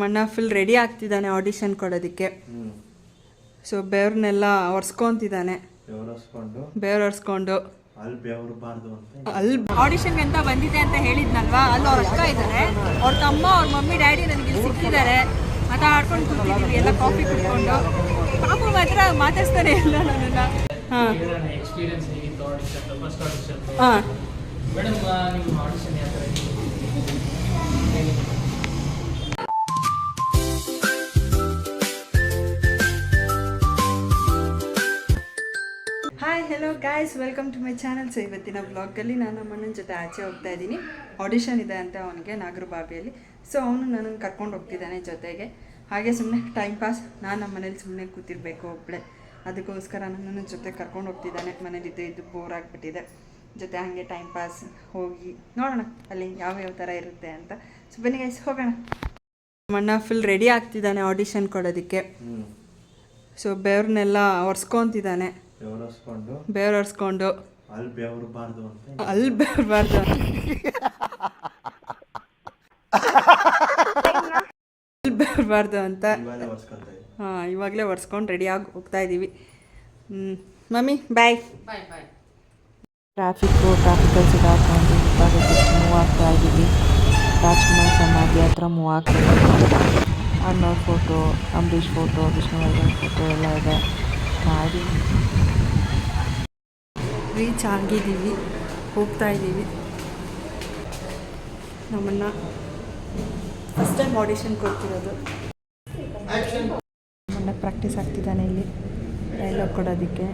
ಅಣ್ಣ full ready ಆಗ್ತಿದ್ದಾನೆ audition ಕೊಡೋದಕ್ಕೆ. So ಬೆವ್ರನ್ನೆಲ್ಲ ಒರೆಸ್ಕೊಂತಿದ್ದಾನೆ. ಬೆವ್ರು ಒರೆಸ್ಕೊಂಡು ಅಲ್ಲಿ ಆಡಿಷನ್ಗೆ ಅಂತ ಬಂದಿದೆ ಅಂತ ಹೇಳಿದ್ನಲ್ವಾ, ಅಲ್ಲಿ ಅವ್ರ ಅಕ್ಕ ಇದ್ದಾರೆ, ಅವ್ರ ತಮ್ಮ, ಅವ್ರ ಮಮ್ಮಿ ಡ್ಯಾಡಿ ನನಗೆ ಇಲ್ಲಿ ಸಿಕ್ಕಿದ್ದಾರೆ. ಮಾತಾಡ್ಕೊಂಡು ಕೂತಿದ್ದೀವಿ ಎಲ್ಲ ಕಾಫಿ ಕುಡ್ಕೊಂಡು. ಪಾಪು ಮಾತ್ರ ಮಾತಾಡ್ತಾನೆ ಇಲ್ಲ ನನ್ನನ್ನು. ಹಾಂ ಹಾಂ hi hello guys, welcome to my channel. So ಇವತ್ತಿನ ಬ್ಲಾಗಲ್ಲಿ ನಾನು ನಮ್ಮ ಅಣ್ಣನ ಜೊತೆ ಆಚೆ ಹೋಗ್ತಾ ಇದ್ದೀನಿ. ಆಡಿಷನ್ ಇದೆ ಅಂತ ಅವನಿಗೆ ನಾಗರಬಾವಿಯಲ್ಲಿ. ಸೊ ಅವನು ನನ್ನನ್ನು ಕರ್ಕೊಂಡು ಹೋಗ್ತಿದ್ದಾನೆ ಜೊತೆಗೆ. ಹಾಗೆ ಸುಮ್ಮನೆ ಟೈಮ್ ಪಾಸ್, ನಾನು ನಮ್ಮ ಮನೇಲಿ ಸುಮ್ಮನೆ ಕೂತಿರ್ಬೇಕು ಒಬ್ಬಳೆ, ಅದಕ್ಕೋಸ್ಕರ ನನ್ನನ್ನು ಜೊತೆ ಕರ್ಕೊಂಡು ಹೋಗ್ತಿದ್ದಾನೆ. ಮನೇಲಿ ಇದ್ದು ಬೋರ್ ಆಗಿಬಿಟ್ಟಿದೆ, ಜೊತೆ ಹಾಗೆ ಟೈಮ್ ಪಾಸ್ ಹೋಗಿ ನೋಡೋಣ ಅಲ್ಲಿ ಯಾವ್ಯಾವ ಥರ ಇರುತ್ತೆ ಅಂತ. ಸೊ ಬನ್ನಿ ಗೈಸ್ ಹೋಗೋಣ. ನಮ್ಮ ಅಣ್ಣ ಫುಲ್ ರೆಡಿ ಆಗ್ತಿದ್ದಾನೆ ಆಡಿಷನ್ ಕೊಡೋದಕ್ಕೆ. ಸೊ ಬೆವ್ರನ್ನೆಲ್ಲ ಒರೆಸ್ಕೊಂತಿದ್ದಾನೆ. ಬೆವ್ರು ಒರೆಸ್ಕೊಂಡು ಅಲ್ಲಿ ಬೆವರಬಾರ್ದು ಅಂತ ಹಾಂ ಇವಾಗಲೇ ಒರೆಸ್ಕೊಂಡು ರೆಡಿಯಾಗಿ ಹೋಗ್ತಾ ಇದ್ದೀವಿ. ಮಮ್ಮಿ ಬಾಯ್. ಟ್ರಾಫಿಕಲ್ಲಿ ಸಿಗಾಕೊಂಡು ಇವಾಗ ಜಸ್ಟ್ ಮೂವ್ ಆಗ್ತಾ ಇದ್ದೀವಿ. ರಾಜ್ಕುಮಾರ್ ಸಮಾಧಿ ಹತ್ರ ಮೂವ್ ಆಗ್ತಾ ಇದ್ದೀವಿ. ಅಣ್ಣವ್ರ photo, Ambareesh photo, Vishnuvardhan photo ಎಲ್ಲ ಇದೆ. ಗಾಡಿ ರೀಚ್ ಆಗಿದ್ದೀವಿ, ಹೋಗ್ತಾ ಇದ್ದೀವಿ. ನಮ್ಮನ್ನ ಫಸ್ಟ್ ಟೈಮ್ ಆಡಿಷನ್ ಕೊಡ್ತಿರೋದು. ನಮ್ಮನ್ನ ಪ್ರಾಕ್ಟೀಸ್ ಆಗ್ತಿದ್ದಾನೆ ಇಲ್ಲಿ ಡೈಲಾಗ್ ಕೊಡೋದಕ್ಕೆ.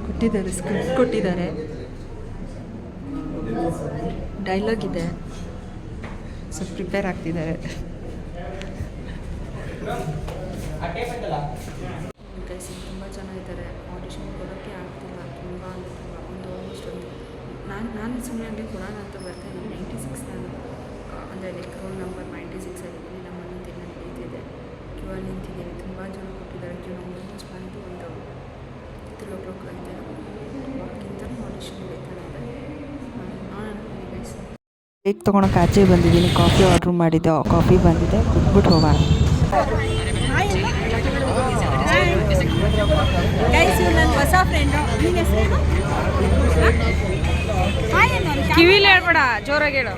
ಕೊಟ್ಟಿದ್ದಾರೆ, ಸ್ಕ್ರಿಪ್ಟ್ ಕೊಟ್ಟಿದ್ದಾರೆ, ಡೈಲಾಗ್ ಇದೆ. ಸೊ ಪ್ರಿಪೇರ್ ಆಗ್ತಿದ್ದಾರೆ. ತುಂಬ ಜನ ಇದ್ದಾರೆ, ಆಡಿಷನ್ ಕೊಡೋಕ್ಕೆ ಆಗ್ತಿಲ್ಲ. ತುಂಬ ಅಂದರೆ ತುಂಬ ಆಲ್ಮೋಸ್ಟ್ ನಾನು ಸುಮ್ಮನೆ ಹಂಗೆ ಕೊಡೋಣ ಅಂತ ಬರ್ತಾಯಿದ್ದೀನಿ. 96 ನಾನು ಅಂದರೆ ಲೈಕ್ ರೋಲ್ ನಂಬರ್ 96 ಆಗಿದ್ದೀನಿ. ನಮ್ಮ ಮನೆ ತಿನ್ನ ನಿಂತಿದೆ, ಕ್ಯೂ ಅಲ್ಲಿ ನಿಂತಿದ್ದೀನಿ. ತುಂಬ ಜನ ಕೊಟ್ಟಿದ್ದಾರೆ. ಕ್ಯೂ ನಂಬರ್ ಆಲ್ಮೋಸ್ಟ್ ಬಂದು ಒಂದು 3 o'clock ಆಗಿದೆ. ಅವಾಗಿಂತ ಆಡಿಷನ್ ನಡೀತಾ ಇದೆ. ಕೇಕ್ ತೊಗೊಳಕ್ಕೆ ಆಚೆ ಬಂದಿದ್ದೀನಿ. ಕಾಫಿ ಆರ್ಡ್ರ್ ಮಾಡಿದ್ದೆ, ಕಾಫಿ ಬಂದಿದೆ, ಕುಟ್ಬಿಟ್ಟು ಹೋಗೋಣ. ನನ್ನ ಹೊಸ ಫ್ರೆಂಡು. ಕಿವಿಲಿ ಹೇಳ್ಬೇಡ, ಜೋರಾಗಿ ಹೇಳು.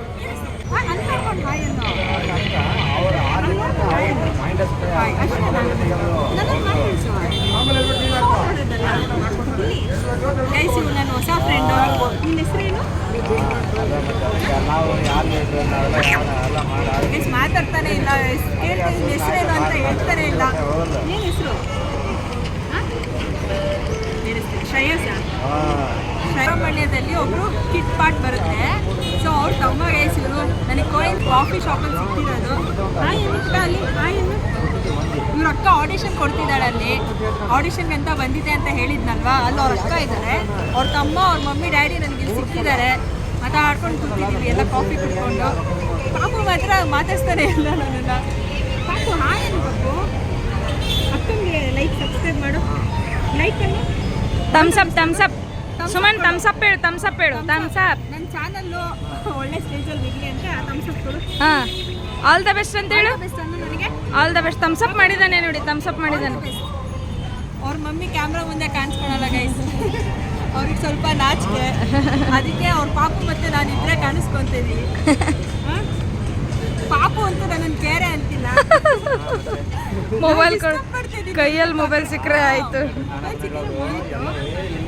ಗೈಸ್ ಇವ್ರು ನನ್ನ ಹೊಸ ಫ್ರೆಂಡು. ನಿನ್ನ ಹೆಸರೇನು? ಗೈಸ್ ಮಾತಾಡ್ತಾನೆ ಇಲ್ಲ, ಕೇಳ್ತೀನಿ ನಿನ್ನ ಹೆಸರೇನು ಅಂತ ಹೇಳ್ತಾನೆ ಇಲ್ಲ. ಏನು ಹೆಸರು? ಶ್ರೇಯಸ್. ಶ್ರೇಯಬಳ್ಳಿಯಲ್ಲಿ ಒಬ್ಬರು ಕಿಟ್ ಪಾಟ್ ಬರುತ್ತೆ. ಸೊ ಅವ್ರ ತಮ್ಮ ಗೈಸ್ ಇವರು ನನಗೆ ಕಾಫಿ ಶಾಪಲ್ಲಿ ಸಿಕ್ತಿರೋದು. ಹಾಯ್ ಏನಿಷ್ಟ ಅಲ್ಲಿ? ಹಾಯ್ ಏನು? ಇವ್ರ ಅಕ್ಕ ಆಡಿಷನ್ ಕೊಡ್ತಿದ್ದಾಳೆ ಅಲ್ಲಿ. ಆಡಿಷನ್ಗೆ ಅಂತ ಬಂದಿದೆ ಅಂತ ಹೇಳಿದ್ನಲ್ವಾ, ಅಲ್ಲಿ ಅವ್ರ ಅಕ್ಕ ಇದ್ದಾರೆ, ಅವ್ರ ತಮ್ಮ, ಅವ್ರ ಮಮ್ಮಿ ಡ್ಯಾಡಿ ನನಗೆ ಇಲ್ಲಿ ಸಿಕ್ಕಿದ್ದಾರೆ. ಮಾತಾಡ್ಕೊಂಡು ಕೂತಿದ್ದೀವಿ ಎಲ್ಲ ಕಾಫಿ ಕುಡ್ಕೊಂಡು. ಪಾಪು ಮಾತ್ರ ಮಾತಾಡ್ತಾನೆ ಇಲ್ಲ ನನ್ನನ್ನು. ಪಾಪು ಹಾಯ್ ಅನ್ಬೇಕು. ಅಕ್ಕನಿಗೆ ಲೈಕ್ ಸಬ್ಸ್ಕ್ರೈಬ್ ಮಾಡು. ಲೈಕನ್ನು ಥಮ್ಸಪ್ ಸುಮನ್ ಥಮ್ಸಪ್ ಹೇಳು. ಥಮ್ಸಪ್ ನನ್ನ ಚಾನಲ್ಲು ಒಳ್ಳೆ ಸ್ಟೇಜಲ್ಲಿ ಇರಲಿ ಅಂತ ಥಮ್ಸಪ್ ಕೊಡು. ಹಾಂ, ಆಲ್ ದ ಬೆಸ್ಟ್ ಅಂತ ಹೇಳು. ಬೆಸ್ಟ್ ಅನ್ನು ನನಗೆ ಆಲ್ ದ ಬೆಸ್ಟ್. ಥಮ್ಸಪ್ ಮಾಡಿದ್ದಾನೆ ನೋಡಿ, ಥಮ್ಸಪ್ ಮಾಡಿದ್ದಾನೆ. ಅವ್ರ ಮಮ್ಮಿ ಕ್ಯಾಮ್ರಾ ಮುಂದೆ ಕಾಣಿಸ್ಕೊಳಲ್ಲ ಗೈಸ್, ಅವ್ರಿಗೆ ಸ್ವಲ್ಪ ನಾಚಿಕೆ. ಅದಕ್ಕೆ ಅವ್ರ ಪಾಪು ಮತ್ತೆ ನಾನು ಇಬ್ಬರೇ ಕಾಣಿಸ್ಕೊತಿದ್ದೀವಿ. ಪಾಪು ಅಂತೂ ನನ್ನನ್ನು ಕೇರೆ ಅಂತಿಲ್ಲ. ಮೊಬೈಲ್ ಕೈಯಲ್ಲಿ ಮೊಬೈಲ್ ಸಿಕ್ಕರೆ ಆಯಿತು.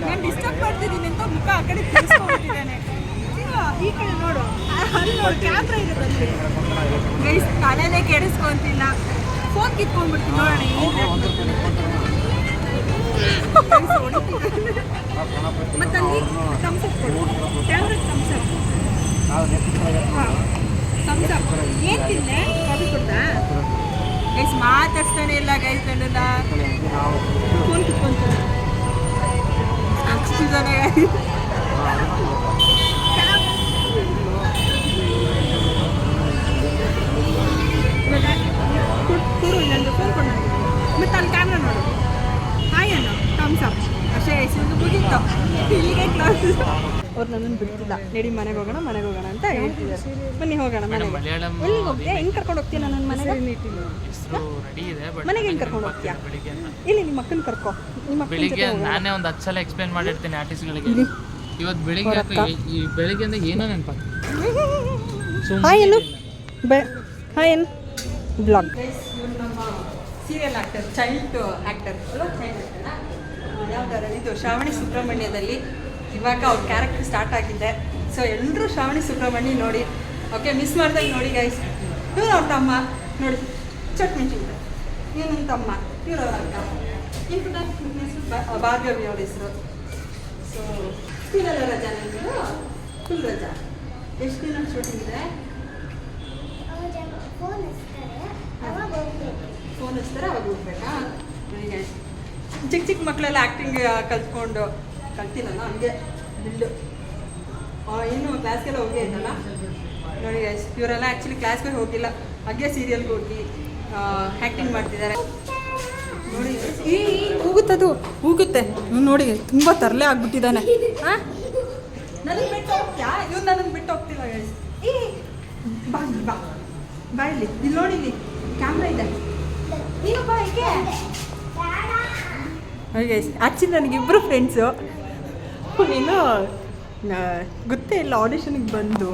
ನಾನು ಡಿಸ್ಟರ್ಬ್ ಮಾಡ್ತಿದ್ದೀನಿ ಅಂತ ಮುಖ ಆ ಕಡೆ ತಿರ್ಸ್ಕೊಂಡ್ಬಿಟ್ಟಿದ್ದಾನೆ. ಈ ಕಡೆ ನೋಡು, ಅಲ್ಲಿ ನೋಡು ಕ್ಯಾಮ್ರಾ ಇರೋದಲ್ಲಿ. ಗೈಸ್ ತಲೆನೇ ಕೆಡಿಸ್ಕೊಂತಿಲ್ಲ, ಫೋನ್ ಕಿತ್ಕೊಂಡ್ಬಿಡ್ತೀನಿ. ನೋಡೋಣ ಮತ್ತಲ್ಲಿ ಥಮ್ಸಪ್ ಕೊಡು. Camera thumbs up. ಥಮ್ಸಪ್ ಏನು ತಿಂದೆ? ಕಾಫಿ ಕೊಡ್ತಾ? ಗೈಸ್ ಮಾತಾಡ್ತಾನೆ ಇಲ್ಲ ಗೈಸ್, ನನ್ನನ್ನ ಫೋನ್ ಕಿತ್ಕೊಂತಾನೆ. ಆಗ್ತಿದ್ದಾನೆ ಕೊಡು, ನಂದು ಫೋನ್ ಕೊಡು ನನಗೆ. ಮತ್ತೆ ಅಲ್ಲಿ ಕ್ಯಾಮ್ರಾ ನೋಡು. ಹಾಯ್ ಅಣ್ಣ, ಥಮ್ಸಪ್ ಅಷ್ಟೇ ಗೈಸ್, ಇದು ಮುಗೀತು. ಇಲ್ಲಿಗೆ ಕ್ಲಾಸ್. ಅವ್ರು ನನ್ನನ್ನು ಬಿಡ್ತಿಲ್ಲ. ನಡಿ ಮನೆಗೆ ಹೋಗೋಣ ಅಂತ ಹೇಳ್ತಿದ್ದಾರೆ. ಬನ್ನಿ ಹೋಗೋಣ ಮನೆಗೆ. ಮಲಯಾಳಂ ಎಲ್ಲಿ ಹೋಗ್ತೀಯಾ? ಹೆಂಗೆ ಕರ್ಕೊಂಡು ಹೋಗ್ತೀಯ ನನ್ನ ಮನೆಗೆ? ಹೆಸರು ರೆಡಿ ಇದೆ ಬಟ್ ಮನೆಗೆ ಹೆಂಗೆ ಕರ್ಕೊಂಡು ಹೋಗ್ತೀಯಾ? ಬೆಳಿಗ್ಗೆ ಇಲ್ಲಿ ನಿಮ್ಮ ಅಕ್ಕನ ಕರ್ಕೊ. ನಿಮ್ಮ ಅಕ್ಕನ ಜೊತೆ ಬೆಳಿಗ್ಗೆ ಹೋಗೋಣ. ನಾನೇ ಒಂದು 10 ಸಲ ಎಕ್ಸ್ಪ್ಲೇನ್ ಮಾಡಿರ್ತೀನಿ ಆರ್ಟಿಸ್ಟ್ಗಳಿಗೆ. ಇವತ್ತು ಬೆಳಿಗ್ಗೆ ಈ ಬೆಳಿಗ್ಗೆಯಿಂದ ಏನೋ ನೆನಪಾಗ್ತದೆ. ಹಾಯ್ ಏನು ಹಾಯ್ ಏನು ಬ್ಲಾಗ್. ಇವರು ನಮ್ಮ ಸೀರಿಯಲ್ ಆ್ಯಕ್ಟರ್, ಚೈಲ್ಡ್ ಆ್ಯಕ್ಟರ್ ಯಾವ್ದಾರ ಇದು ಶ್ರಾವಣಿ ಸುಬ್ರಹ್ಮಣ್ಯದಲ್ಲಿ ಇವಾಗ ಅವ್ರ ಕ್ಯಾರೆಕ್ಟರ್ ಸ್ಟಾರ್ಟ್ ಆಗಿದೆ. ಸೊ ಎಲ್ಲರೂ ಶ್ರಾವಣಿ ಸುಬ್ರಹ್ಮಣ್ಯ ನೋಡಿ, ಓಕೆ, ಮಿಸ್ ಮಾಡ್ದಂಗೆ ನೋಡಿ ಗೈಸ್. ಇವ್ರು ಅವ್ರ ತಮ್ಮ ನೋಡಿ, ಚಟ್ಮೆಣ್ಸಿನ್ಕಾಯಿ. ಇವ್ರು ನನ್ನ ತಮ್ಮ, ಇವ್ರು ಅವ್ರ ಅಕ್ಕ. ಇನ್ನು ಹೆಸರು ಭಾರ್ಗವಿ ಅವ್ರ ಹೆಸರು. ಸೊ ಸ್ಕೂಲೆಲ್ಲ ರಜಾ ನಿಮ್ಮದು? ಫುಲ್ ರಜಾ. ಎಷ್ಟು ದಿನ ಶೂಟಿಂಗ್ ಇದೆ? ಫೋನ್ ಹಚ್ತಾರೆ ಅವಾಗ ಹೋಗ್ಬೇಕಾ? ನೋಡಿ ಗೈಸ್, ಚಿಕ್ಕ ಮಕ್ಕಳೆಲ್ಲ ಆ್ಯಕ್ಟಿಂಗ್ ಕಲ್ತಿಲ್ಲಲ್ಲ, ಹಂಗೆ ಬಿಲ್ಡು. ಇನ್ನೂ ಕ್ಲಾಸ್ಗೆಲ್ಲ ಹೋಗೇ ಇದ್ದಲ್ಲ ನೋಡಿ ಗೈಸ್. ಇವರೆಲ್ಲ ಆ್ಯಕ್ಚುಲಿ ಕ್ಲಾಸ್ಗೆ ಹೋಗಿಲ್ಲ, ಹಾಗೆ ಸೀರಿಯಲ್ಗೆ ಹೋಗಿ ಆ್ಯಕ್ಟಿಂಗ್ ಮಾಡ್ತಿದ್ದಾರೆ ನೋಡಿ. ಈ ಹೋಗುತ್ತದು ಹೋಗುತ್ತೆ ನೋಡಿ, ತುಂಬ ತರಲೆ ಆಗ್ಬಿಟ್ಟಿದ್ದಾನೆ. ಹಾಂ, ನನಗೆ ಬಿಟ್ಟು ಹೋಗ್ತೀಯಾ? ಇವ್ರು ನನ್ನನ್ನು ಬಿಟ್ಟು ಹೋಗ್ತಿಲ್ಲ ಗೈಸ್. ಈ ಬಾ ಬಾ ಬಾ, ಇಲ್ಲಿ ನೋಡಿ, ಇಲ್ಲಿ ಕ್ಯಾಮ್ರಾ ಇದೆ, ನೀನು ಬಾ. ಹೀಗೆ ಗೈಸ್, ಆ್ಯಕ್ಚುಲಿ ನನಗಿಬ್ಬರು ಫ್ರೆಂಡ್ಸು. ನೀನು ಗೊತ್ತೇ ಇಲ್ಲ, ಆಡಿಷನಿಗೆ ಬಂದು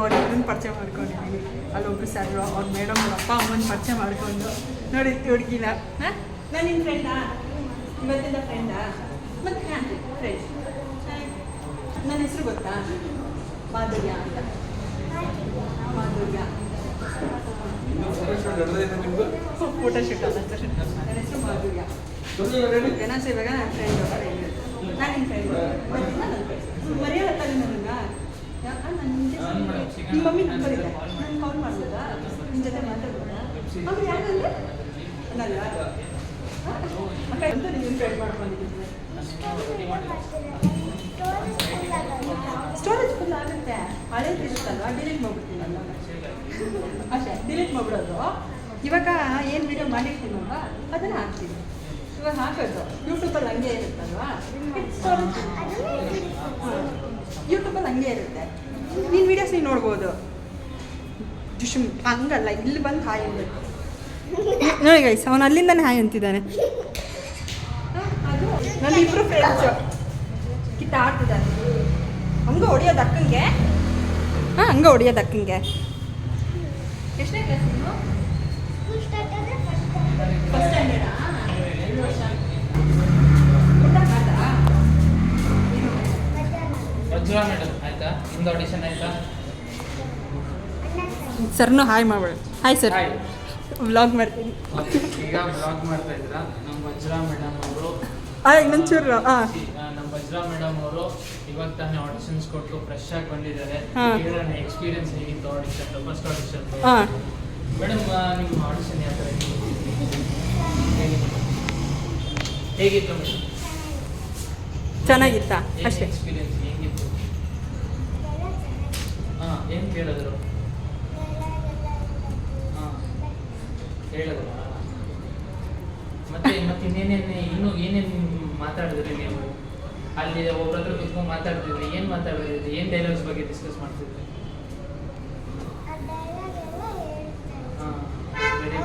ಅವ್ರಿಬ್ಬರನ್ನ ಪರಿಚಯ ಮಾಡ್ಕೊಂಡಿದ್ದೀನಿ. ಅಲ್ಲೊಬ್ರು ಸರ್, ಅವ್ರ ಮೇಡಮ್, ಅವ್ರ ಅಪ್ಪ ಅಮ್ಮನ ಪರಿಚಯ ಮಾಡ್ಕೊಂಡು ನೋಡಿ ಹುಡುಗಿನ. ಹಾಂ, ನಾನು ನಿನ್ನ ಫ್ರೆಂಡಾ? ಇವತ್ತಿಂದ ಫ್ರೆಂಡಾ? ಮತ್ತು ಹಾಂ, ಫ್ರೆಂಡ್ಸ್. ನನ್ನ ಹೆಸರು ಗೊತ್ತಾ? ಮಾಧುರ್ಯ ಅಂತ. ಮಾಧುರ್ಯ ಫೋಟೋ ಶೂಟ್ ಅಲ್ಲ ಸರ್. ನನ್ನ ಹೆಸರು ಮಾಧುರ್ಯ. ನಾನು ಇವಾಗ ನನ್ನ ಫ್ರೆಂಡು. ನಾನು ನಿನ್ನ ಫ್ರೆಂಡು. ನನ್ನ ಫ್ರೆಂಡ್ ಮರೆಯಲ್ಲತ್ತ ನನಗೆ. ನಿಮ್ಮ ಮಮ್ಮಿ ನಂಬರ್ ಇದೆ, ನಾನು ಕಾಲ್ ಮಾಡ್ಬೋದಾ? ನಿನ್ನ ಜೊತೆ ಮಾತಾಡ್ಬೋದಾ? ಅವ್ರು ಯಾಕಂದ್ರೆ ನಲ್ಲ ಅಕ್ಕ ಅಂತ ನೀನು ಫ್ರೆಂಡ್ ಮಾಡ್ಕೊಂಡಿದ್ದೀನಿ. ಸ್ಟೋರೇಜ್ ಫುಲ್ ಆಗುತ್ತೆ. ಹಳೇದು ಇರುತ್ತಲ್ವ, ಡಿಲೀಟ್ ಮಾಡ್ಬಿಡ್ತೀನಲ್ಲ ಅಷ್ಟೇ, ಡಿಲೀಟ್ ಮಾಡ್ಬಿಡೋದು. ಇವಾಗ ಏನು ವೀಡಿಯೋ ಮಾಡಿರ್ತೀನಲ್ವ ಅದನ್ನು ಹಾಕ್ತೀನಿ. ಇವಾಗ ಹಾಕೋದು ಯೂಟ್ಯೂಬಲ್ಲಿ ಹಂಗೆ ಇರುತ್ತಲ್ವಾ, ಸ್ಟೋರೇಜ್ ಯೂಟ್ಯೂಬಲ್ಲಿ ಹಂಗೆ ಇರುತ್ತೆ. ನೀನು ವೀಡಿಯೋಸ್ ನೀನು ನೋಡ್ಬೋದು. ಜುಶುಮ್ ಹಂಗಲ್ಲ, ಇಲ್ಲಿ ಬಂದು ಹಾಯ್ ಅನ್ಬೇಕು ನೋಡಿ ಗೈಸ್. ಅವನು ಅಲ್ಲಿಂದನೇ ಹಾಯ್ ಅಂತಿದ್ದಾನೆ. ನನ್ನ ಇಬ್ಬರು ಫ್ರೆಂಡ್ಸು ಕಿತ್ತ ಆಡ್ತಿದ್ದಾರೆ. ಹಂಗೆ ಹೊಡಿಯೋದು ಅಕ್ಕಂಗೆ. ಹಾಂ, ಹಂಗೆ ಹೊಡಿಯೋದು ಅಕ್ಕಂಗೆ. ಎಷ್ಟನೇ ಕ್ಲಾಸ್ ನೀನು? ಫಸ್ಟ್ ಸ್ಟ್ಯಾಂಡರ್ಡಾ? 2 ವರ್ಷ. ವಜ್ರಾ ಮೇಡಮ್ ಆಯ್ತಾ? ನಿಮ್ದು ಆಡಿಷನ್ ಆಯ್ತಾ? ಸರ್ನು ಹಾಯ್ ಮಾಡ್ಬೇಡ. ಹಾಯ್ ಸರ್, ವ್ಲಾಗ್ ಮಾಡ್ತೀನಿ. ಈಗ ಬ್ಲಾಗ್ ಮಾಡ್ತಾ ಇದ್ದೀರಾ? ನಮ್ಮ ವಜ್ರಾ ಮೇಡಮ್ ಅವರು ಇನ್ನೊಂಚೂರು ನಮ್ಮ ವಜ್ರಾ ಮೇಡಮ್ ಅವರು ಇವಾಗ ತಾನೇ ಆಡಿಷನ್ಸ್ ಕೊಟ್ಟು ಫ್ರೆಶ್ ಆಗಿ ಬಂದಿದ್ದಾರೆ. ಹೇಳೋಣ ಎಕ್ಸ್ಪೀರಿಯನ್ಸ್ ಹೇಗಿತ್ತು ಆಡಿಷನ್, ಫಸ್ಟ್ ಆಡಿಷನ್. ಮೇಡಮ್, ನಿಮ್ಮ ಆಡಿಷನ್ ಯಾವ ಥರ ಹೇಗಿತ್ತು ಮೇಡಮ್? ಚೆನ್ನಾಗಿತ್ತಾ? ಅಷ್ಟೇ. ಎಕ್ಸ್ಪೀರಿಯನ್ಸ್ ಹೇಗಿತ್ತು? ಹಾಂ, ಏನು ಕೇಳಿದ್ರು? ಹಾಂ, ಹೇಳಿದ್ರು. ಮತ್ತೆ ಇನ್ನೇನೇನು ಮಾತಾಡಿದ್ರಿ ನೀವು ಅಲ್ಲಿ? ಒಬ್ಬರ ಹತ್ರ ಕುತ್ಕೊಂಡು ಮಾತಾಡ್ತಿದ್ರಿ, ಏನು ಮಾತಾಡಿದ್ರಿ? ಏನು ಡೈಲಾಗ್ಸ್ ಬಗ್ಗೆ ಡಿಸ್ಕಸ್ ಮಾಡ್ತಿದ್ರಿ? ಹಾಂ,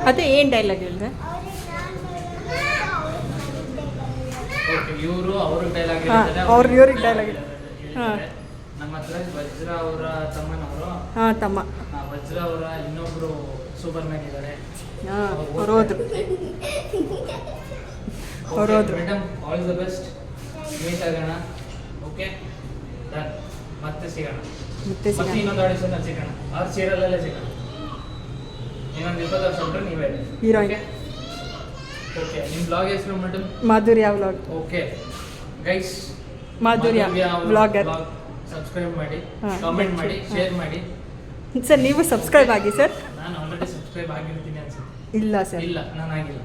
ಅದೇ ಏನು ಡೈಲಾಗ್ ಹೇಳಿದೆ? ಓಕೆ, ಇವರು ಅವ್ರಿಗೆ ಡೈಲಾಗ್ ಇವ್ರಿಗೆ ಡೈಲಾಗ್. ಹಾಂ, ನಮ್ಮ ಹತ್ರ ವಜ್ರಾ ಅವರ ತಮ್ಮನವರು. ಹಾಂ, ತಮ್ಮ. ವಜ್ರಾ ಅವರ ಇನ್ನೊಬ್ರು ಸೂಪರ್ ಮ್ಯಾನ್ ಇದ್ದಾರೆ. ಅವ್ರು ಹೋದ್ರು. Madam, all the best. Meet ಆಗೋಣ. Okay, done. ಮತ್ತೆ ಸಿಗೋಣ. ಮತ್ತೆ ಇನ್ನೊಂದು ಆಡಿಷನ್ ಸಿಗೋಣ. ಅವ್ರ ಸೀರಿಯಲಲ್ಲೇ ಸಿಗೋಣ. ಇನ್ನೊಂದು 20 ವರ್ಷ ಬಿಟ್ಟರೆ ನೀವೇ ಹೀರೋಯಿನ್. ಓಕೆ, ನಿಮ್ಮ ಬ್ಲಾಗ್ ಹೆಸರು ಮೇಡಮ್? ಮಾಧುರ್ಯ ವ್ಲಾಗ್. ಓಕೆ ಗೈಸ್, ಮಾಧುರ್ಯ ವ್ಲಾಗರ್. ಸಬ್ಸ್ಕ್ರೈಬ್ ಮಾಡಿ, ಕಾಮೆಂಟ್ ಮಾಡಿ, ಶೇರ್ ಮಾಡಿ. ಸರ್, ನೀವು ಸಬ್ಸ್ಕ್ರೈಬ್ ಆಗಿ ಸರ್. ನಾನು ಆಲ್ರೆಡಿ ಸಬ್ಸ್ಕ್ರೈಬ್ ಆಗಿರ್ತೀನಿ ಅನ್ಸುತ್ತೆ. ಇಲ್ಲ ಸರ್, ಇಲ್ಲ, ನಾನು ಆಗಿಲ್ಲ.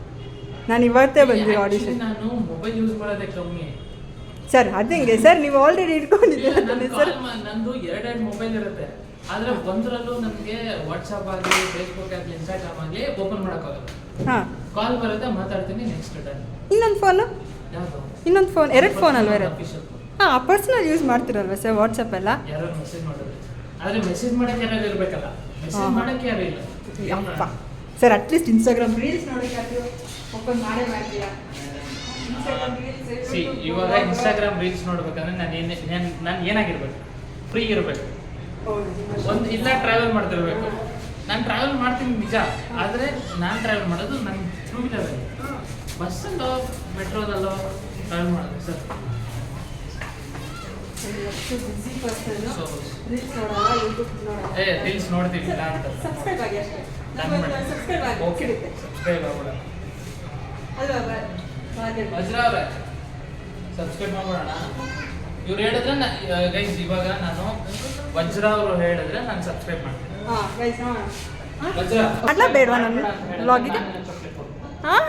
ನಾನು ಇವತ್ತೇ ಬಂದಿರೋ ಆಡಿಷನ್. ನಾನು ಮೊಬೈಲ್ ಯೂಸ್ ಮಾಡೋದೇ ಕಮ್ಮಿ ಸರ್. ಅದಂಗೆ ಸರ್, ನೀವು ಆಲ್ರೆಡಿ ಇಟ್ಕೊಂಡಿದ್ದೀರ ಸರ್. ನಂದು 2 ಮೊಬೈಲ್ ಇರುತ್ತೆ, ಆದರೆ ಒಂದರಲ್ಲೂ ನನಗೆ ವಾಟ್ಸಪ್ ಆಗಲಿ, ಫೇಸ್ಬುಕ್ ಆಗಲಿ, ಇನ್ಸ್ಟಾಗ್ರಾಮ್ ಆಗಲಿ ಓಪನ್ ಮಾಡೋಕ್ಕಾಗಲ್ಲ. ಹಾಂ, ಕಾಲ್ ಬರುತ್ತೆ, ಮಾತಾಡ್ತೀನಿ, ನೆಕ್ಸ್ಟ್ ಡನ್. ಇನ್ನೊಂದು ಫೋನು? ಯಾವುದು? ಇನ್ನೊಂದು ಫೋನ್, 2 ಫೋನ್ ಅಲ್ವ ಇರೋದು? ಹಾಂ ಪರ್ಸ್ನಲ್ ಯೂಸ್ ಮಾಡ್ತಿರಲ್ವ ಸರ್ ವಾಟ್ಸಪ್ ಎಲ್ಲ? ಯಾರು ಮೆಸೇಜ್ ಮಾಡೋದು, ಆದರೆ ಮೆಸೇಜ್ ಮಾಡಕ್ಕೆ ಯಾರು ಇರಬೇಕಲ್ಲ, ಮೆಸೇಜ್ ಮಾಡಕ್ಕೆ ಯಾರು ಇಲ್ಲ. ಯಪ್ಪ ಸರ್ ಅಟ್ಲೀಸ್ಟ್ ಇನ್ಸ್ಟಾಗ್ರಾಮ್ ರೀಲ್ಸ್ ನೋಡೋಕ್ಕಾದ್ರು ಓಪನ್ ಮಾಡೇ ಮಾಡ್ತೀರಾ? ಸಿ ಇವಾಗ ಇನ್ಸ್ಟಾಗ್ರಾಮ್ ರೀಲ್ಸ್ ನೋಡ್ಬೇಕಂದ್ರೆ ನಾನು ಏನಾಗಿರ್ಬೇಕು, ಫ್ರೀ ಇರಬೇಕು. ಒಂದು ಇಲ್ಲ ಟ್ರಾವೆಲ್ ಮಾಡ್ತಿರ್ಬೇಕು. ನಾನು ಟ್ರಾವೆಲ್ ಮಾಡ್ತೀನಿ ನಿಜ, ಆದರೆ ನಾನು ಟ್ರಾವೆಲ್ ಮಾಡೋದು ನನ್ನ ಟೂ ವೀಲರಲ್ಲಿ, ಬಸ್ಸಲ್ಲೋ ಮೆಟ್ರೋದಲ್ಲೋ ಟ್ರಾವೆಲ್ ಮಾಡೋದು ಸರ್. ರೀಲ್ಸ್ ನೋಡ್ತೀವಿ ಇಲ್ಲ ಅಂತ ಓಕೆ, ಸಬ್ಸ್ಕ್ರೈಬ್ ಆಗ್ಬಿಡ ವಜ್ರ ಅವರೇ, ಸಬ್ಸ್ಕ್ರೈಬ್ ಮಾಡ್ಬಿಡೋಣ. ಇವ್ರು ಹೇಳಿದ್ರೆ ಗೈಸ್, ಇವಾಗ ನಾನು ವಜ್ರ ಅವರು ಹೇಳಿದ್ರೆ ನಾನು ಸಬ್ಸ್ಕ್ರೈಬ್ ಮಾಡ್ತೀನಿ. ವಜ್ರ ಅಲ್ಲ ಬೇಡವಾ ನನ್ನ ವ್ಲಾಗಿಗೆ? ಹಾಂ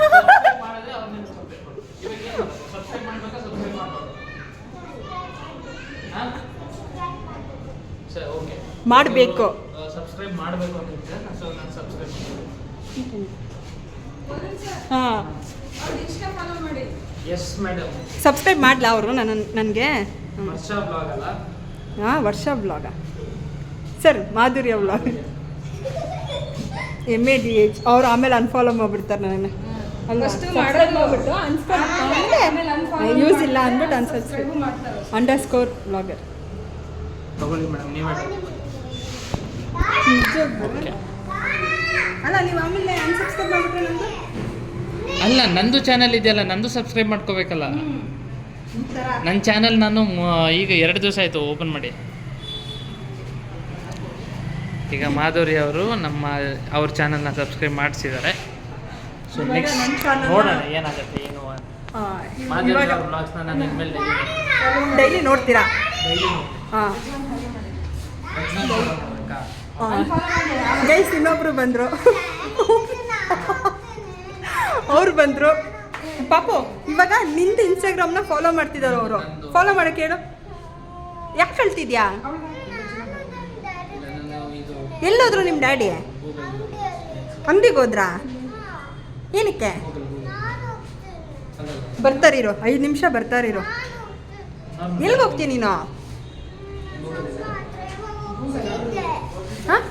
ಮಾಡಿದ್ರೆ ಅವ್ರು ನಿಮ್ಗೆ ಸಬ್ಸ್ಕ್ರೈಬ್ ಮಾಡಿ. ಇವಾಗ ಏನು ಸಬ್ಸ್ಕ್ರೈಬ್ ಮಾಡ್ಬೇಕಾ ಸಬ್ಸ್ಕ್ರೈಬ್ ಮಾಡ್ಬೋದು? ಹಾಂ ಸರ್ ಓಕೆ ಮಾಡಬೇಕು. ಸಬ್ಸ್ಕ್ರೈಬ್ ಮಾಡಬೇಕು ಅಂತ ಹೇಳ್ತಾರೆ, ಸೊ ನಾನು ಸಬ್ಸ್ಕ್ರೈಬ್ ಮಾಡ್ತೀನಿ. ಹಾಂ ಎಸ್ ಮೇಡಮ್. ಸಬ್ಸ್ಕ್ರೈಬ್ ಮಾಡಲ ಅವರು ನನಗೆ? ವರ್ಷ ಬ್ಲಾಗ್ ಅಲ್ಲ, ಹಾಂ ವರ್ಷ ಬ್ಲಾಗ ಸರ್, ಮಾಧುರ್ಯ ಬ್ಲಾಗ್ MADH. ಅವ್ರು ಆಮೇಲೆ ಅನ್ಫಾಲೋ ಮಾಡಿಬಿಡ್ತಾರೆ ನನ್ನ ಯೂಸ್ ಇಲ್ಲ ಅಂದ್ಬಿಟ್ಟು ಅನ್ಸಬ್ಸ್ಕ್ರೈಬ್ _ಬ್ಲಾಗರ್ ತಗೊಳ್ಳಿ ಮೇಡಮ್ ನೀವೇ. ಅಲ್ಲ ನೀವು ಆಮೇಲೆ ಅನ್ಸಬ್ಸ್ಕ್ರೈಬ್ ಮಾಡಿಬಿಟ್ರೆ ನಮ್ಮದು ಅಲ್ಲ, ನಂದು ಚಾನಲ್ ಇದೆಯಲ್ಲ, ನಂದು ಸಬ್ಸ್ಕ್ರೈಬ್ ಮಾಡ್ಕೋಬೇಕಲ್ಲ. ನನ್ನ ಚಾನಲ್ ನಾನು ಈಗ 2 ದಿವಸ ಆಯಿತು ಓಪನ್ ಮಾಡಿ. ಈಗ ಮಾಧುರಿ ಅವರು ಅವ್ರ ಚಾನಲ್ನ ಸಬ್ಸ್ಕ್ರೈಬ್ ಮಾಡಿಸಿದ್ದಾರೆ. ಸೊ ನೆಕ್ಸ್ಟ್ ನೋಡೋಣ ಏನಾಗುತ್ತೆ ಏನು ಅಂತ. ಮಾಧುರಿ ಅವ್ರ ಬ್ಲಾಗ್ಸ್ನ ನಾನು ಇನ್ಮೇಲೆ ಡೈಲಿ ನೋಡ್ತೀರಾ? ಡೈಲಿ ಹಾಂ ಗೈಸ್, ಇನ್ನೊಬ್ರು ಬಂದರು, ಅವ್ರು ಬಂದರು ಪಾಪು. ಇವಾಗ ನಿಂದು ಇನ್ಸ್ಟಾಗ್ರಾಮ್ನ ಫಾಲೋ ಮಾಡ್ತಿದ್ದಾರೆ ಅವರು. ಫಾಲೋ ಮಾಡೋಕ್ಕೆ ಹೇಳು. ಯಾಕೆ ಕಳ್ತಿದ್ಯಾ? ಎಲ್ಲೋದ್ರು ನಿಮ್ಮ ಡ್ಯಾಡಿ? ಅಂಗಡಿಗೆ ಹೋದ್ರಾ? ಏನಕ್ಕೆ? ಬರ್ತಾರಿರೋ 5 ನಿಮಿಷ ಬರ್ತಾರಿರೋ. ಎಲ್ಲಿಗೆ ಹೋಗ್ತೀನಿ ನೀನು? ಹಾಂ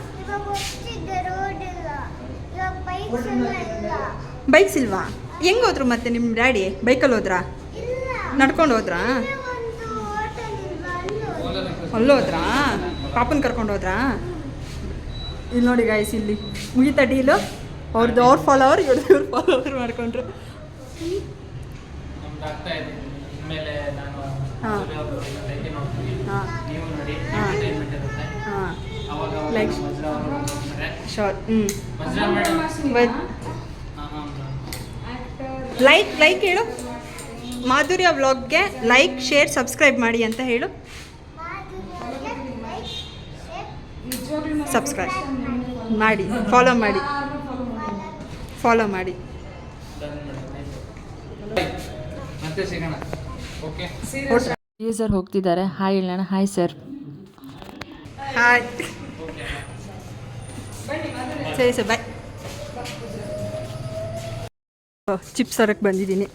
ಬೈಕ್ಸ್ ಇಲ್ವಾ? ಹೆಂಗೆ ಹೋದ್ರು ಮತ್ತೆ ನಿಮ್ಮ ಡ್ಯಾಡಿ? ಬೈಕಲ್ಲಿ ಹೋದ್ರಾ? ನಡ್ಕೊಂಡು ಹೋದ್ರಾ? ಅಲ್ಲೋದ್ರಾ? ಪಾಪನ ಕರ್ಕೊಂಡು ಹೋದ್ರಾ? ಇಲ್ಲಿ ನೋಡಿ ಗಾಯ್ಸ್, ಇಲ್ಲಿ ಮುಗಿತಾ ಡೀಲು. ಅವ್ರದ್ದು ಅವ್ರ ಫಾಲೋವರ್, ಇವ್ರದ್ದು ಫಾಲೋವರ್ ಮಾಡ್ಕೊಂಡ್ರು. ಇನ್ಮೇಲೆ ನಾನು ಹಾಂ ನೋಡ್ತೀನಿ, ಹಾಂ ನೀವು ನೋಡಿ, ಹಾಂ ಎಂಟರ್ಟೈನ್ಮೆಂಟ್ ಇರುತ್ತೆ. ಹಾಂ ಅವಾಗ Like- ವಜ್ರ ಅವರು ಬರ್ತಾರೆ. ಶೋರ್. ವಜ್ರ ಮೇಡಮ್ ಲೈಕ್ ಹೇಳು. ಮಾಧುರ್ಯ ವ್ಲಾಗ್ಗೆ ಲೈಕ್, ಶೇರ್, ಸಬ್ಸ್ಕ್ರೈಬ್ ಮಾಡಿ ಅಂತ ಹೇಳು. ಸಬ್ಸ್ಕ್ರೈಬ್ ಮಾಡಿ, ಫಾಲೋ ಮಾಡಿ. ಮತ್ತೆ ಸಿಗೋಣ. ಓಕೆ ಸರ್ ಹೋಗ್ತಿದ್ದಾರೆ. ಹಾಯ್ ಹೇಳೋಣ. Hi sir. ಹಾಯ್. ಸರಿ ಸರ್, ಬಾಯ್. ಚಿಪ್ಸ್ ತರಕ್ಕೆ ಬಂದಿದ್ದೀನಿ.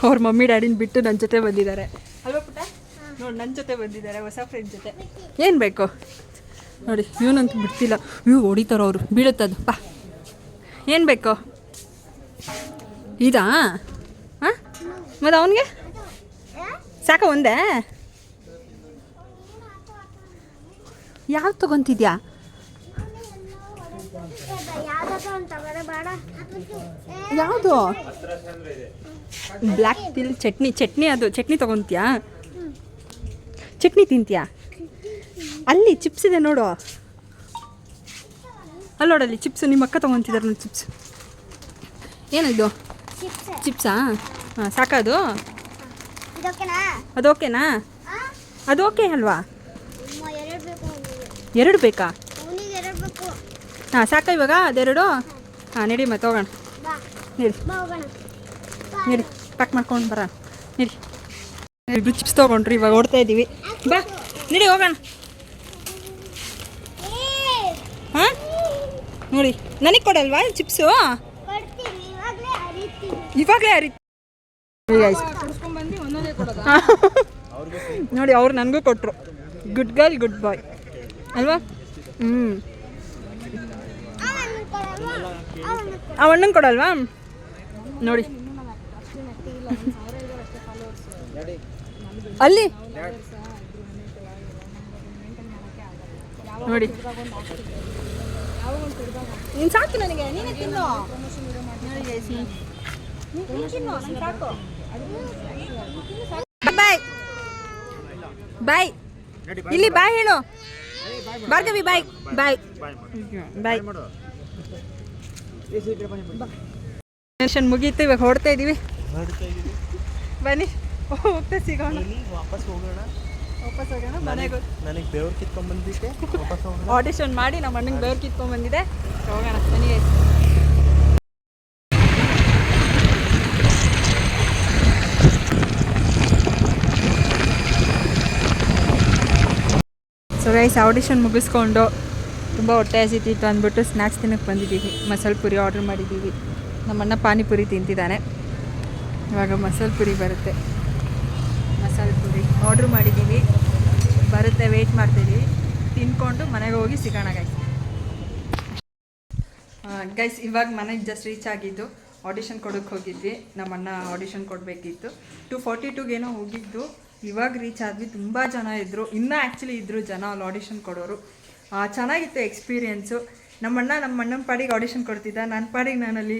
ಅವ್ರ ಮಮ್ಮಿ ಡ್ಯಾಡಿನ ಬಿಟ್ಟು ನನ್ನ ಜೊತೆ ಬಂದಿದ್ದಾರೆ ಅಲ್ವಾ ಪುಟ್ಟ? ನೋಡಿ, ನನ್ನ ಜೊತೆ ಬಂದಿದ್ದಾರೆ, ಹೊಸ ಫ್ರೆಂಡ್ ಜೊತೆ. ಏನು ಬೇಕು ನೋಡಿ, ಇವನಂತೂ ಬಿಡ್ತಿಲ್ಲ. ಹೊಡಿತಾರ ಅವರು, ಬೀಳುತ್ತದು. ಬಾ, ಏನು ಬೇಕು? ಇದಾ? ಹಾಂ, ಮತ್ತು ಅವನಿಗೆ ಸಾಕ ಒಂದೇ? ಯಾವ್ದು ತೊಗೊತಿದ್ಯಾ? ಯಾವುದು? ಬ್ಲ್ಯಾಕ್ ತಿಲ್ ಚಟ್ನಿ ಅದು ಚಟ್ನಿ ತೊಗೊತೀಯಾ? ಚಟ್ನಿ ತಿಂತೀಯಾ? ಅಲ್ಲಿ ಚಿಪ್ಸ್ ಇದೆ ನೋಡು, ಅಲ್ಲಿ ನೋಡಲ್ಲಿ ಚಿಪ್ಸು. ನಿಮ್ಮ ಅಕ್ಕ ತೊಗೊತಿದ್ದಾರೆ ನೋಡಿ ಚಿಪ್ಸ್. ಏನಿದು? ಚಿಪ್ಸಾ? ಹಾಂ, ಸಾಕದು? ಅದು ಓಕೆನಾ? ಅದು ಓಕೆ ಅಲ್ವಾ? 2 ಬೇಕಾ? ಹಾಂ, ಸಾಕ ಇವಾಗ ಅದೆರಡು? ಹಾಂ, ನಡಿ ಮತ್ತೆ ಹೋಗೋಣ. ನಡಿ ಪ್ಯಾಕ್ ಮಾಡ್ಕೊಂಡು ಬರೋಣ. ನಡಿ, ಇಬ್ಬರು ಚಿಪ್ಸ್ ತೊಗೊಂಡ್ರಿ, ಇವಾಗ ಓಡ್ತಾ ಇದ್ದೀವಿ. ಬಾ ನಡಿ ಹೋಗೋಣ. ಹಾಂ, ನೋಡಿ ನನಗೆ ಕೊಡಲ್ವಾ ಚಿಪ್ಸು? ಇವಾಗಲೇ ಅರಿ ನೋಡಿ ಅವ್ರು ನನಗೂ ಕೊಟ್ಟರು. ಗುಡ್ ಗರ್ಲ್ ಗುಡ್ ಬಾಯ್ ಅಲ್ವಾ? ಅಣ್ಣಂಗೆ ಕೊಡಲ್ವಾ? ನೋಡಿ ಅಲ್ಲಿ ನೋಡಿ ನೀನು ಸಾಕು ನನಗೆ, ನೀನೇ ತಿನ್ನು. ಬಾಯ್ ಬಾಯ್, ಇಲ್ಲಿ ಬಾಯ್ ಹೇಳು ಭಾರ್ಗವಿ. ಬಾಯ್ ಬಾಯ್ ಬಾಯ್. ಟೆನ್ಷನ್ ಮುಗೀತು, ಇವಾಗ ಹೊಡ್ತಾ ಇದ್ದೀವಿ. ಬನ್ನಿ ಹೋಗ್ತಾ ಸಿಗೋಣ. ವಾಪಸ್ ಹೋಗೋಣ ಮನೆಗೆ. ನನಗೆ ಬೆವ್ರು ಕಿತ್ಕೊಂಡ್ಬಂದಿದ್ದೆ. ಆಡಿಷನ್ ಮಾಡಿ ನಮ್ಮ ಅಣ್ಣಂಗೆ ಬೆವ್ರು ಕಿತ್ಕೊಂಡ್ಬಂದಿದೆ. ಹೋಗೋಣ ಮನೆಗೆ. ಸೊ ಗೈಸ್, ಆಡಿಷನ್ ಮುಗಿಸ್ಕೊಂಡು ತುಂಬ ಹೊಟ್ಟೆ ಹಸಿತಿತ್ತು ಅಂದ್ಬಿಟ್ಟು ಸ್ನ್ಯಾಕ್ಸ್ ತಿನ್ನಕ್ಕೆ ಬಂದಿದ್ದೀವಿ. ಮಸಾಲೆ ಪುರಿ ಆರ್ಡ್ರ್ ಮಾಡಿದ್ದೀವಿ. ನಮ್ಮಣ್ಣ ಪಾನಿಪುರಿ ತಿಂತಿದ್ದಾನೆ. ಇವಾಗ ಮಸಾಲೆ ಪುರಿ ಬರುತ್ತೆ. ಮಸಾಲೆ ಪುರಿ ಆರ್ಡ್ರ್ ಮಾಡಿದ್ದೀವಿ, ಬರುತ್ತೆ, ವೆಯ್ಟ್ ಮಾಡ್ತಿದ್ದೀವಿ. ತಿನ್ಕೊಂಡು ಮನೆಗೆ ಹೋಗಿ ಸಿಗೋಣ ಗೈಸ್. ಇವಾಗ ಮನೆಗೆ ಜಸ್ಟ್ ರೀಚ್ ಆಗಿದ್ದು. ಆಡಿಷನ್ ಕೊಡೋಕ್ಕೆ ಹೋಗಿದ್ವಿ. ನಮ್ಮಣ್ಣ ಆಡಿಷನ್ ಕೊಡಬೇಕಿತ್ತು. 242ಗೇನೋ ಹೋಗಿದ್ದು. ಇವಾಗ ರೀಚ್ ಆದ್ವಿ. ತುಂಬ ಜನ ಇದ್ದರು, ಇನ್ನೂ ಆ್ಯಕ್ಚುಲಿ ಇದ್ದರು ಜನ ಅಲ್ಲಿ ಆಡಿಷನ್ ಕೊಡೋರು. ಚೆನ್ನಾಗಿತ್ತು ಎಕ್ಸ್ಪೀರಿಯೆನ್ಸು. ನಮ್ಮಣ್ಣನ ಪಾಡಿಗೆ ಆಡಿಷನ್ ಕೊಡ್ತಿದ್ದ, ನನ್ನ ಪಾಡಿಗೆ ನಾನಲ್ಲಿ.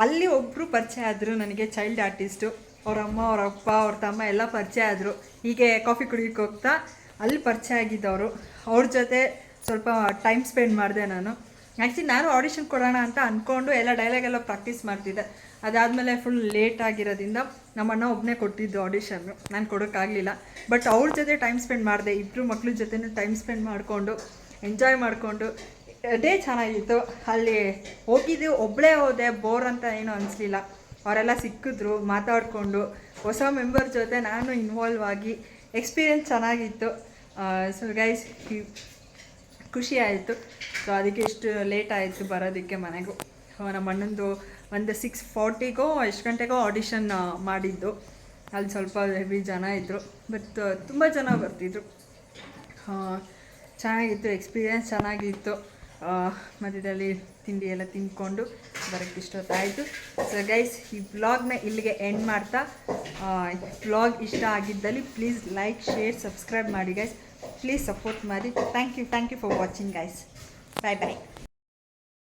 ಅಲ್ಲಿ ಒಬ್ಬರು ಪರಿಚಯ ಆದರು ನನಗೆ, ಚೈಲ್ಡ್ ಆರ್ಟಿಸ್ಟು. ಅವ್ರ ಅಮ್ಮ, ಅವ್ರ ಅಪ್ಪ, ಅವ್ರ ತಮ್ಮ ಎಲ್ಲ ಪರಿಚಯ ಆದರು. ಹೀಗೆ ಕಾಫಿ ಕುಡಿಯೋಕ್ಕೆ ಹೋಗ್ತಾ ಅಲ್ಲಿ ಪರಿಚಯ ಆಗಿದ್ದವರು. ಅವ್ರ ಜೊತೆ ಸ್ವಲ್ಪ ಟೈಮ್ ಸ್ಪೆಂಡ್ ಮಾಡಿದೆ ನಾನು. ಆ್ಯಕ್ಚುಲಿ ನಾನು ಆಡಿಷನ್ ಕೊಡೋಣ ಅಂತ ಅಂದ್ಕೊಂಡು ಎಲ್ಲ ಡೈಲಾಗೆಲ್ಲ ಪ್ರಾಕ್ಟೀಸ್ ಮಾಡ್ತಿದ್ದೆ. ಅದಾದಮೇಲೆ ಫುಲ್ ಲೇಟ್ ಆಗಿರೋದ್ರಿಂದ ನಮ್ಮಣ್ಣ ಒಬ್ಬನೇ ಕೊಟ್ಟಿದ್ದು ಆಡಿಷನ್ನು, ನಾನು ಕೊಡೋಕ್ಕಾಗಲಿಲ್ಲ. ಬಟ್ ಅವ್ರ ಜೊತೆ ಟೈಮ್ ಸ್ಪೆಂಡ್ ಮಾಡಿದೆ. ಇಬ್ಬರು ಮಕ್ಳ ಜೊತೆನೂ ಟೈಮ್ ಸ್ಪೆಂಡ್ ಮಾಡಿಕೊಂಡು ಎಂಜಾಯ್ ಮಾಡಿಕೊಂಡು ಡೇ ಚೆನ್ನಾಗಿತ್ತು. ಅಲ್ಲಿ ಹೋಗಿದ್ದು ಒಬ್ಬಳೇ ಹೋದೆ, ಬೋರ್ ಅಂತ ಏನೂ ಅನಿಸ್ಲಿಲ್ಲ. ಅವರೆಲ್ಲ ಸಿಕ್ಕಿದ್ರು, ಮಾತಾಡಿಕೊಂಡು ಹೊಸ ಮೆಂಬರ್ ಜೊತೆ ನಾನು ಇನ್ವಾಲ್ವ್ ಆಗಿ ಎಕ್ಸ್ಪೀರಿಯೆನ್ಸ್ ಚೆನ್ನಾಗಿತ್ತು. ಸೊ ಗೈಸ್, ಖುಷಿ ಆಯಿತು. ಸೊ ಅದಕ್ಕೆ ಇಷ್ಟು ಲೇಟ್ ಆಯಿತು ಬರೋದಕ್ಕೆ ಮನೆಗೂ. ನಮ್ಮ ಅಣ್ಣಂದು ಒಂದು 6:40ಗೋ ಎಷ್ಟು ಗಂಟೆಗೋ ಆಡಿಷನ್ ಮಾಡಿದ್ದು. ಅಲ್ಲಿ ಸ್ವಲ್ಪ ಹೆವಿ ಜನ ಇದ್ದರು, ಬಟ್ ತುಂಬ ಜನ ಬರ್ತಿದ್ರು. ಚೆನ್ನಾಗಿತ್ತು, ಎಕ್ಸ್ಪೀರಿಯೆನ್ಸ್ ಚೆನ್ನಾಗಿತ್ತು. ಮಧ್ಯದಲ್ಲಿ ತಿಂಡಿ ಎಲ್ಲ ತಿಂದ್ಕೊಂಡು ಬರೋಕ್ಕೆ ಇಷ್ಟೊತ್ತಾಯಿತು. ಸೊ ಗೈಸ್, ಈ ವ್ಲಾಗ್ನ ಇಲ್ಲಿಗೆ ಎಂಡ್ ಮಾಡ್ತಾ, ವ್ಲಾಗ್ ಇಷ್ಟ ಆಗಿದ್ದಲ್ಲಿ ಪ್ಲೀಸ್ ಲೈಕ್, ಶೇರ್, ಸಬ್ಸ್ಕ್ರೈಬ್ ಮಾಡಿ ಗೈಸ್. ಪ್ಲೀಸ್ ಸಪೋರ್ಟ್ ಮಾಡಿ. Thank you for watching guys. Bye bye.